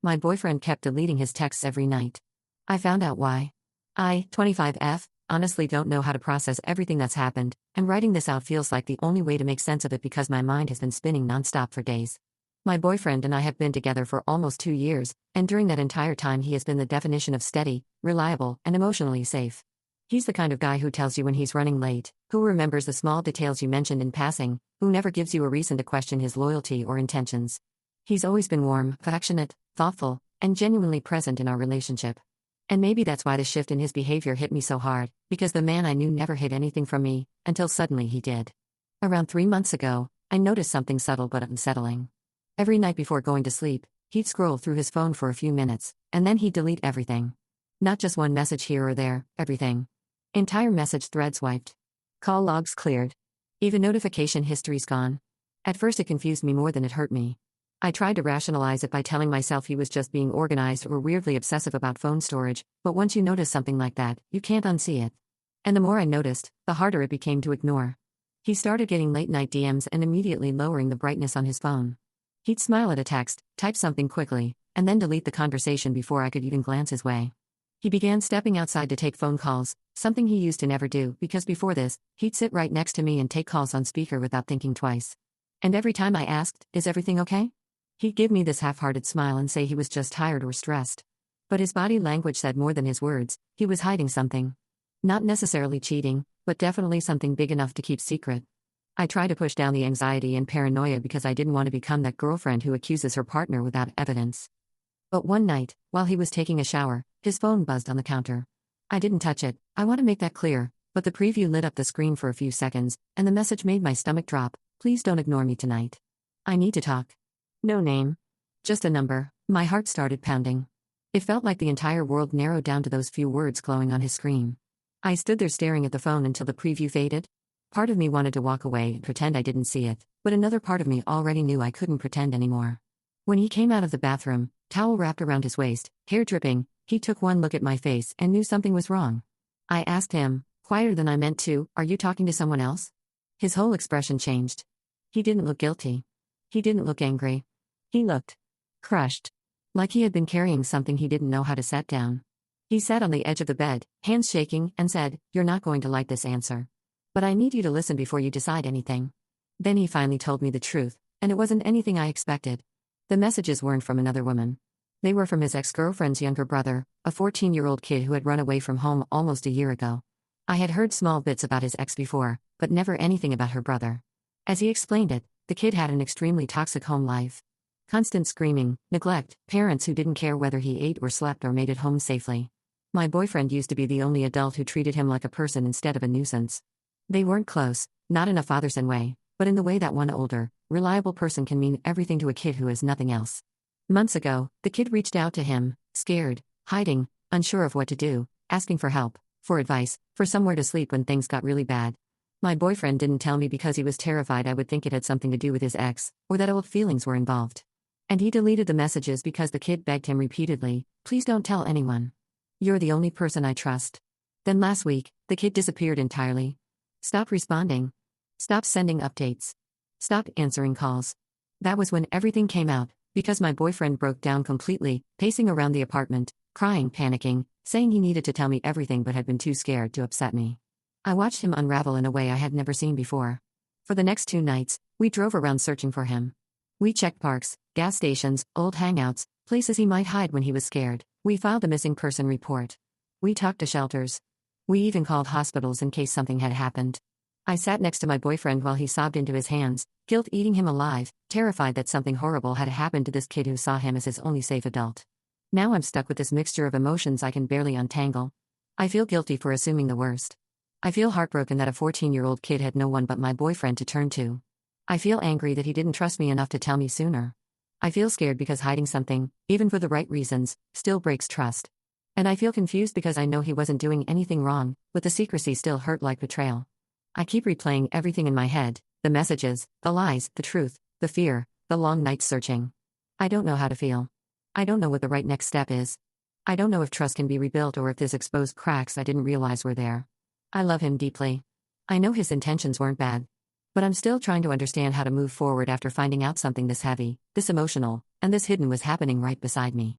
My boyfriend kept deleting his texts every night. I found out why. I, 25F, honestly don't know how to process everything that's happened, and writing this out feels like the only way to make sense of it because my mind has been spinning nonstop for days. My boyfriend and I have been together for almost 2 years, and during that entire time he has been the definition of steady, reliable, and emotionally safe. He's the kind of guy who tells you when he's running late, who remembers the small details you mentioned in passing, who never gives you a reason to question his loyalty or intentions. He's always been warm, affectionate, thoughtful, and genuinely present in our relationship. And maybe that's why the shift in his behavior hit me so hard, because the man I knew never hid anything from me, until suddenly he did. Around 3 months ago, I noticed something subtle but unsettling. Every night before going to sleep, he'd scroll through his phone for a few minutes, and then he'd delete everything. Not just one message here or there, everything. Entire message threads wiped. Call logs cleared. Even notification history's gone. At first it confused me more than it hurt me. I tried to rationalize it by telling myself he was just being organized or weirdly obsessive about phone storage, but once you notice something like that, you can't unsee it. And the more I noticed, the harder it became to ignore. He started getting late-night DMs and immediately lowering the brightness on his phone. He'd smile at a text, type something quickly, and then delete the conversation before I could even glance his way. He began stepping outside to take phone calls, something he used to never do because before this, he'd sit right next to me and take calls on speaker without thinking twice. And every time I asked, "Is everything okay?" he'd give me this half-hearted smile and say he was just tired or stressed. But his body language said more than his words. He was hiding something. Not necessarily cheating, but definitely something big enough to keep secret. I tried to push down the anxiety and paranoia because I didn't want to become that girlfriend who accuses her partner without evidence. But one night, while he was taking a shower, his phone buzzed on the counter. I didn't touch it, I want to make that clear, but the preview lit up the screen for a few seconds, and the message made my stomach drop. "Please don't ignore me tonight. I need to talk." No name. Just a number. My heart started pounding. It felt like the entire world narrowed down to those few words glowing on his screen. I stood there staring at the phone until the preview faded. Part of me wanted to walk away and pretend I didn't see it, but another part of me already knew I couldn't pretend anymore. When he came out of the bathroom, towel wrapped around his waist, hair dripping, he took one look at my face and knew something was wrong. I asked him, quieter than I meant to, "Are you talking to someone else?" His whole expression changed. He didn't look guilty. He didn't look angry. He looked crushed. Like he had been carrying something he didn't know how to set down. He sat on the edge of the bed, hands shaking, and said, "You're not going to like this answer. But I need you to listen before you decide anything." Then he finally told me the truth, and it wasn't anything I expected. The messages weren't from another woman. They were from his ex-girlfriend's younger brother, a 14-year-old kid who had run away from home almost a year ago. I had heard small bits about his ex before, but never anything about her brother. As he explained it, the kid had an extremely toxic home life. Constant screaming, neglect, parents who didn't care whether he ate or slept or made it home safely. My boyfriend used to be the only adult who treated him like a person instead of a nuisance. They weren't close, not in a father-son way, but in the way that one older, reliable person can mean everything to a kid who has nothing else. Months ago, the kid reached out to him, scared, hiding, unsure of what to do, asking for help, for advice, for somewhere to sleep when things got really bad. My boyfriend didn't tell me because he was terrified I would think it had something to do with his ex, or that old feelings were involved. And he deleted the messages because the kid begged him repeatedly, "Please don't tell anyone. You're the only person I trust." Then last week, the kid disappeared entirely. Stopped responding. Stopped sending updates. Stopped answering calls. That was when everything came out, because my boyfriend broke down completely, pacing around the apartment, crying, panicking, saying he needed to tell me everything but had been too scared to upset me. I watched him unravel in a way I had never seen before. For the next 2 nights, we drove around searching for him. We checked parks, gas stations, old hangouts, places he might hide when he was scared. We filed a missing person report. We talked to shelters. We even called hospitals in case something had happened. I sat next to my boyfriend while he sobbed into his hands, guilt eating him alive, terrified that something horrible had happened to this kid who saw him as his only safe adult. Now I'm stuck with this mixture of emotions I can barely untangle. I feel guilty for assuming the worst. I feel heartbroken that a 14-year-old kid had no one but my boyfriend to turn to. I feel angry that he didn't trust me enough to tell me sooner. I feel scared because hiding something, even for the right reasons, still breaks trust. And I feel confused because I know he wasn't doing anything wrong, but the secrecy still hurt like betrayal. I keep replaying everything in my head, the messages, the lies, the truth, the fear, the long nights searching. I don't know how to feel. I don't know what the right next step is. I don't know if trust can be rebuilt or if there's exposed cracks I didn't realize were there. I love him deeply. I know his intentions weren't bad. But I'm still trying to understand how to move forward after finding out something this heavy, this emotional, and this hidden was happening right beside me.